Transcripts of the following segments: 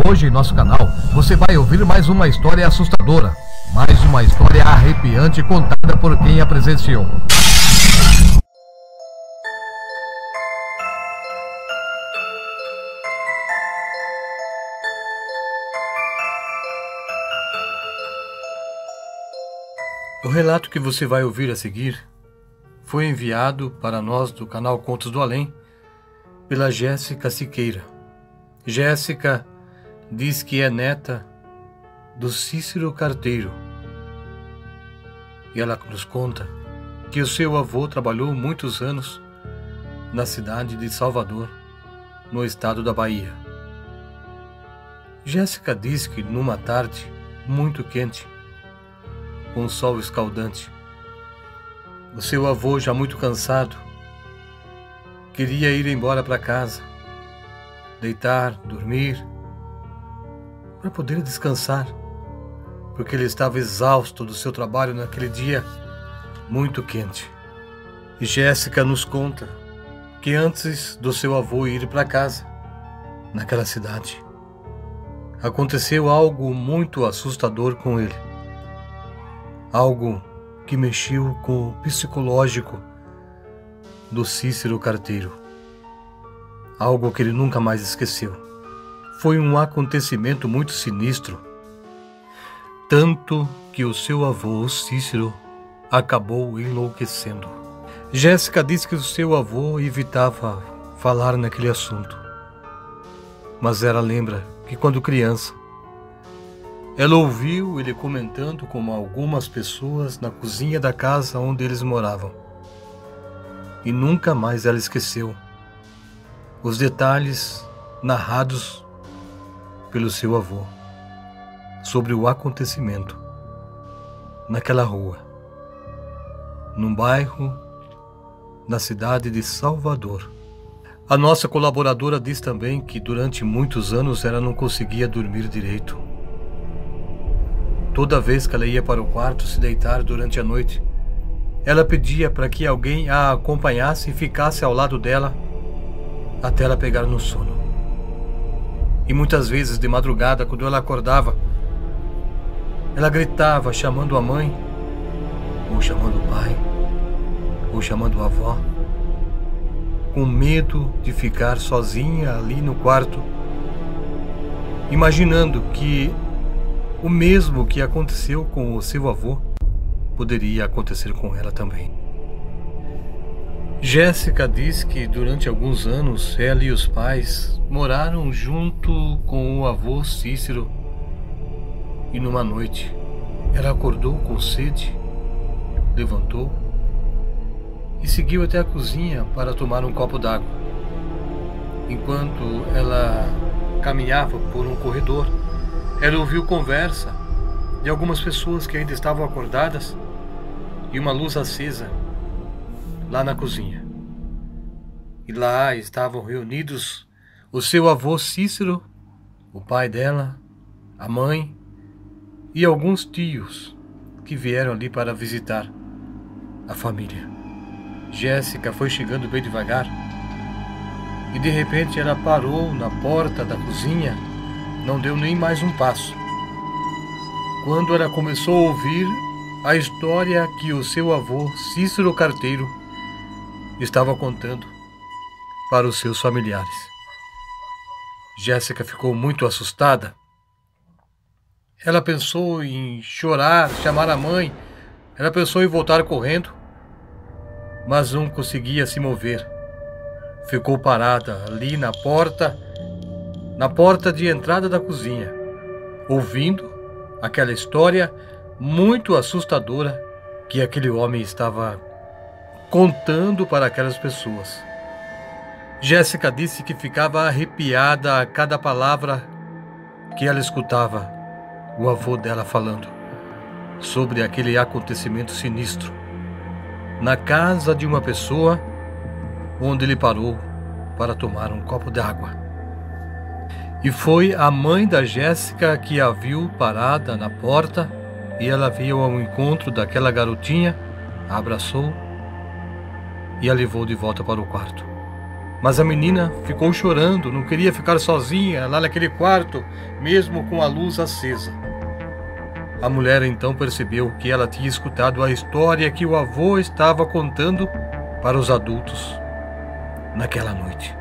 Hoje em nosso canal você vai ouvir mais uma história assustadora, mais uma história arrepiante contada por quem a presenciou. O relato que você vai ouvir a seguir foi enviado para nós do canal Contos do Além pela Jéssica Siqueira. Jéssica diz que é neta do Cícero Carteiro e ela nos conta que o seu avô trabalhou muitos anos na cidade de Salvador, no estado da Bahia. Jéssica diz que numa tarde muito quente, com um sol escaldante, o seu avô, já muito cansado, queria ir embora para casa, deitar, dormir, para poder descansar, porque ele estava exausto do seu trabalho naquele dia muito quente. E Jéssica nos conta que antes do seu avô ir para casa, naquela cidade, aconteceu algo muito assustador com ele. Algo que mexeu com o psicológico do Cícero Carteiro. Algo que ele nunca mais esqueceu. Foi um acontecimento muito sinistro, tanto que o seu avô, o Cícero, acabou enlouquecendo. Jéssica diz que o seu avô evitava falar naquele assunto, mas ela lembra que quando criança, ela ouviu ele comentando com algumas pessoas na cozinha da casa onde eles moravam. E nunca mais ela esqueceu os detalhes narrados pelo seu avô sobre o acontecimento naquela rua, num bairro na cidade de Salvador. A nossa colaboradora diz também que durante muitos anos ela não conseguia dormir direito. Toda vez que ela ia para o quarto se deitar durante a noite, ela pedia para que alguém a acompanhasse e ficasse ao lado dela até ela pegar no sono. E muitas vezes de madrugada, quando ela acordava, ela gritava chamando a mãe, ou chamando o pai, ou chamando a avó, com medo de ficar sozinha ali no quarto, imaginando que o mesmo que aconteceu com o seu avô poderia acontecer com ela também. Jéssica diz que durante alguns anos ela e os pais moraram junto com o avô Cícero e numa noite ela acordou com sede, levantou e seguiu até a cozinha para tomar um copo d'água. Enquanto ela caminhava por um corredor, ela ouviu conversa de algumas pessoas que ainda estavam acordadas e uma luz acesa lá na cozinha. E lá estavam reunidos o seu avô Cícero, o pai dela, a mãe e alguns tios que vieram ali para visitar a família. Jéssica foi chegando bem devagar e de repente ela parou na porta da cozinha. Não deu nem mais um passo, quando ela começou a ouvir a história que o seu avô, Cícero Carteiro, estava contando para os seus familiares. Jéssica ficou muito assustada. Ela pensou em chorar, chamar a mãe, ela pensou em voltar correndo, mas não conseguia se mover. Ficou parada ali na porta de entrada da cozinha, ouvindo aquela história muito assustadora que aquele homem estava contando para aquelas pessoas. Jéssica disse que ficava arrepiada a cada palavra que ela escutava o avô dela falando sobre aquele acontecimento sinistro na casa de uma pessoa onde ele parou para tomar um copo d'água. E foi a mãe da Jéssica que a viu parada na porta e ela veio ao encontro daquela garotinha, a abraçou e a levou de volta para o quarto. Mas a menina ficou chorando, não queria ficar sozinha lá naquele quarto, mesmo com a luz acesa. A mulher então percebeu que ela tinha escutado a história que o avô estava contando para os adultos naquela noite.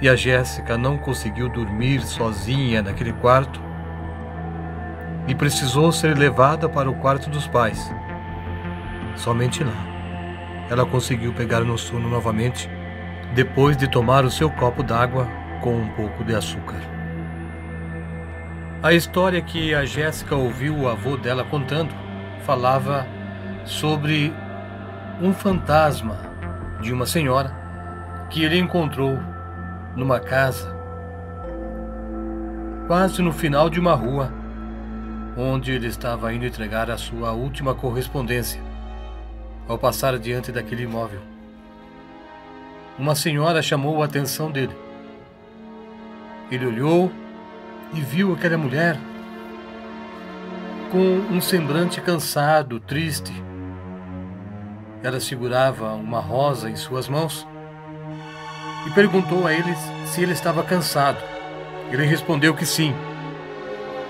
E a Jéssica não conseguiu dormir sozinha naquele quarto e precisou ser levada para o quarto dos pais. Somente lá ela conseguiu pegar no sono novamente, depois de tomar o seu copo d'água com um pouco de açúcar. A história que a Jéssica ouviu o avô dela contando falava sobre um fantasma de uma senhora que ele encontrou numa casa, quase no final de uma rua, onde ele estava indo entregar a sua última correspondência. Ao passar diante daquele imóvel, uma senhora chamou a atenção dele. Ele olhou e viu aquela mulher com um semblante cansado, triste. Ela segurava uma rosa em suas mãos e perguntou a ele se ele estava cansado. Ele respondeu que sim.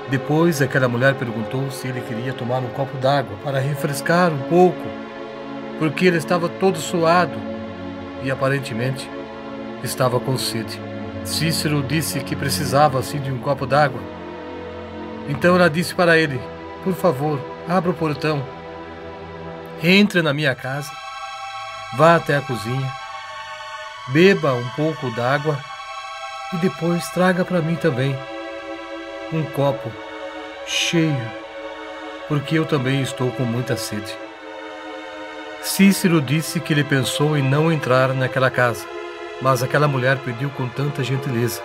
Depois, aquela mulher perguntou se ele queria tomar um copo d'água para refrescar um pouco, porque ele estava todo suado e aparentemente estava com sede. Cícero disse que precisava sim de um copo d'água. Então ela disse para ele: por favor, abra o portão, entre na minha casa, vá até a cozinha, beba um pouco d'água e depois traga para mim também um copo cheio, porque eu também estou com muita sede. Cícero disse que ele pensou em não entrar naquela casa, mas aquela mulher pediu com tanta gentileza,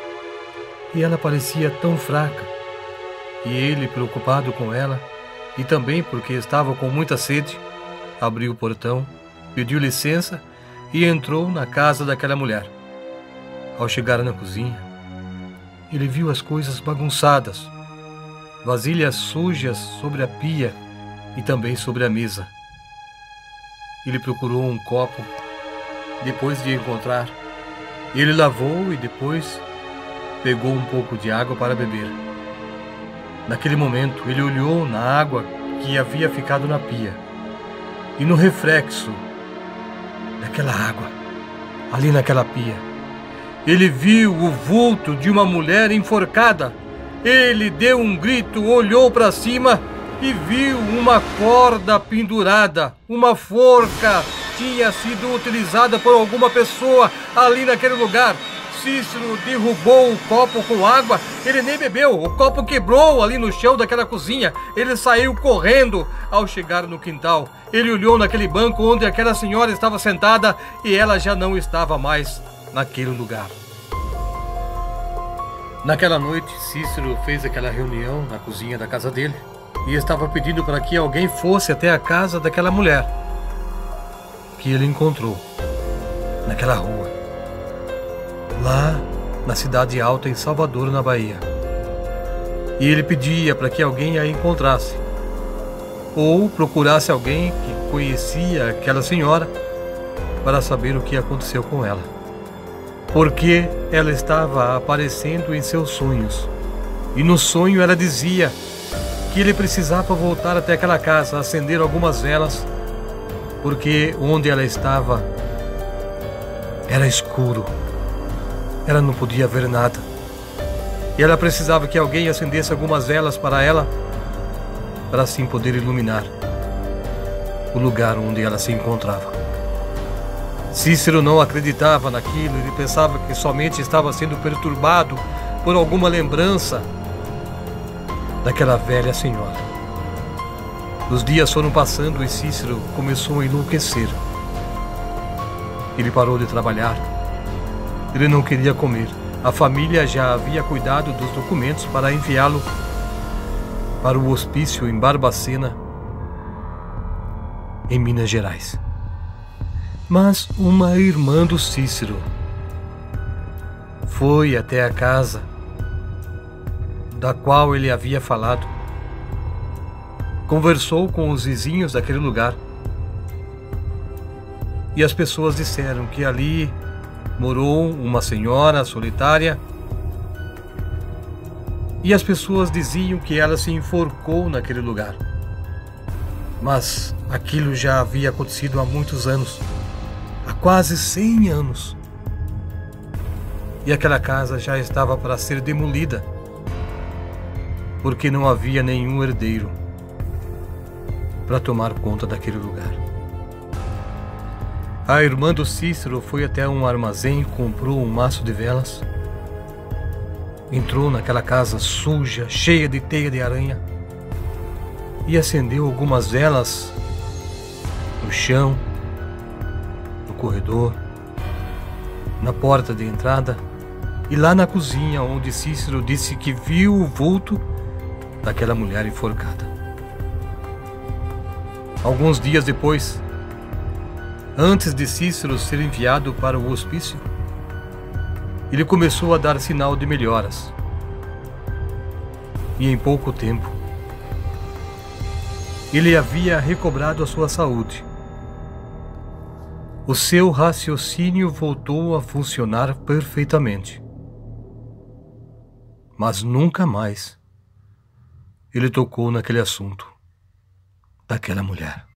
e ela parecia tão fraca, e ele, preocupado com ela, e também porque estava com muita sede, abriu o portão, pediu licença e entrou na casa daquela mulher. Ao chegar na cozinha, ele viu as coisas bagunçadas, vasilhas sujas sobre a pia e também sobre a mesa. Ele procurou um copo, depois de encontrar, ele lavou e depois pegou um pouco de água para beber. Naquele momento, ele olhou na água que havia ficado na pia e no reflexo daquela água, ali naquela pia, ele viu o vulto de uma mulher enforcada. Ele deu um grito, olhou para cima e viu uma corda pendurada. Uma forca tinha sido utilizada por alguma pessoa ali naquele lugar. Cícero derrubou o copo com água, ele nem bebeu, o copo quebrou ali no chão daquela cozinha. Ele saiu correndo. Ao chegar no quintal, ele olhou naquele banco onde aquela senhora estava sentada e ela já não estava mais naquele lugar. Naquela noite, Cícero fez aquela reunião na cozinha da casa dele e estava pedindo para que alguém fosse até a casa daquela mulher que ele encontrou naquela rua, lá na Cidade Alta, em Salvador, na Bahia. E ele pedia para que alguém a encontrasse ou procurasse alguém que conhecia aquela senhora para saber o que aconteceu com ela, porque ela estava aparecendo em seus sonhos. E no sonho ela dizia que ele precisava voltar até aquela casa, acender algumas velas, porque onde ela estava era escuro. Ela não podia ver nada. E ela precisava que alguém acendesse algumas velas para ela, para assim poder iluminar o lugar onde ela se encontrava. Cícero não acreditava naquilo, ele pensava que somente estava sendo perturbado por alguma lembrança daquela velha senhora. Os dias foram passando e Cícero começou a enlouquecer. Ele parou de trabalhar. Ele não queria comer. A família já havia cuidado dos documentos para enviá-lo para o hospício em Barbacena, em Minas Gerais. Mas uma irmã do Cícero foi até a casa da qual ele havia falado. Conversou com os vizinhos daquele lugar. E as pessoas disseram que ali morou uma senhora solitária e as pessoas diziam que ela se enforcou naquele lugar. Mas aquilo já havia acontecido há muitos anos, há quase 100 anos. E aquela casa já estava para ser demolida, porque não havia nenhum herdeiro para tomar conta daquele lugar. A irmã do Cícero foi até um armazém e comprou um maço de velas. Entrou naquela casa suja, cheia de teia de aranha, e acendeu algumas velas no chão, no corredor, na porta de entrada e lá na cozinha, onde Cícero disse que viu o vulto daquela mulher enforcada. Alguns dias depois, antes de Cícero ser enviado para o hospício, ele começou a dar sinal de melhoras. E em pouco tempo, ele havia recobrado a sua saúde. O seu raciocínio voltou a funcionar perfeitamente. Mas nunca mais ele tocou naquele assunto daquela mulher.